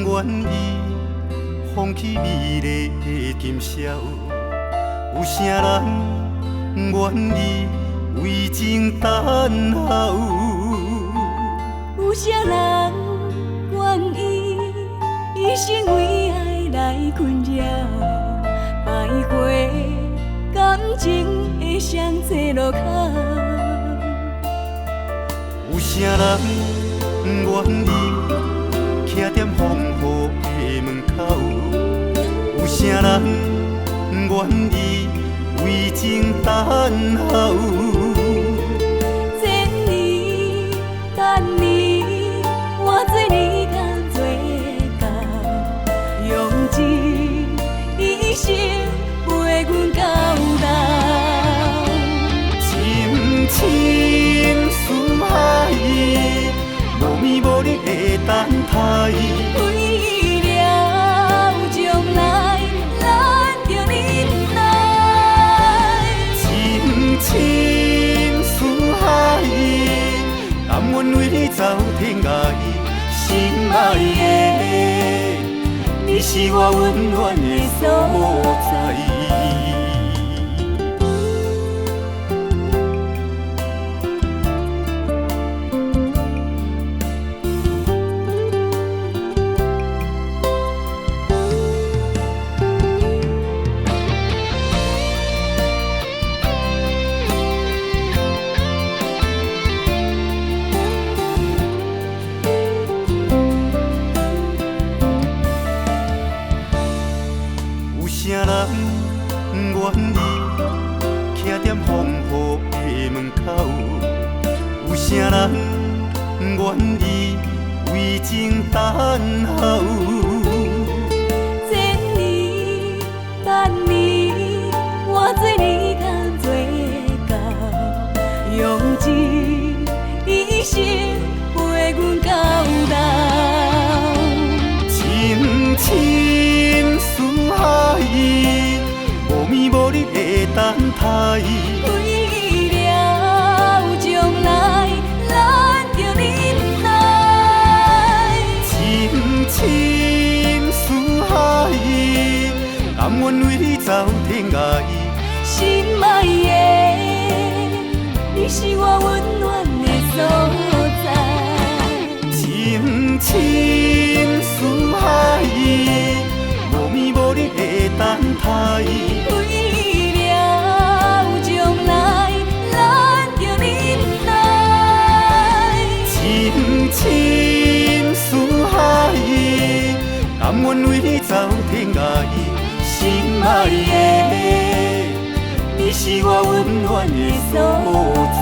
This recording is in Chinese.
愿意放弃美丽的今宵？有啥人愿意为情等候？有啥人愿意一生为爱来困扰？徘徊感情的双际路口。有啥人愿意徛在风雨的门口？有啥人愿意为情等候？千年等你，换做你敢做到？用一生陪阮到老。深深似海，无眠无日的等待。为了将来，咱着忍耐。深深似海，甘愿为你走天涯。心爱的，你是我温暖的所在。有啥人愿意徛在风雨的门口？有啥人愿意为情等候？千年等你，换做你敢做到？用一生陪阮到老。深深似海，无眠无日的等待。为了将来，咱着忍耐。深深似海，甘愿为你走天涯。心爱的，你是我温暖的所在。深深似海，无眠无日的等待。为了将来，咱着忍耐。深深似海，甘愿为你走天涯。心爱的，你是我温暖的所在。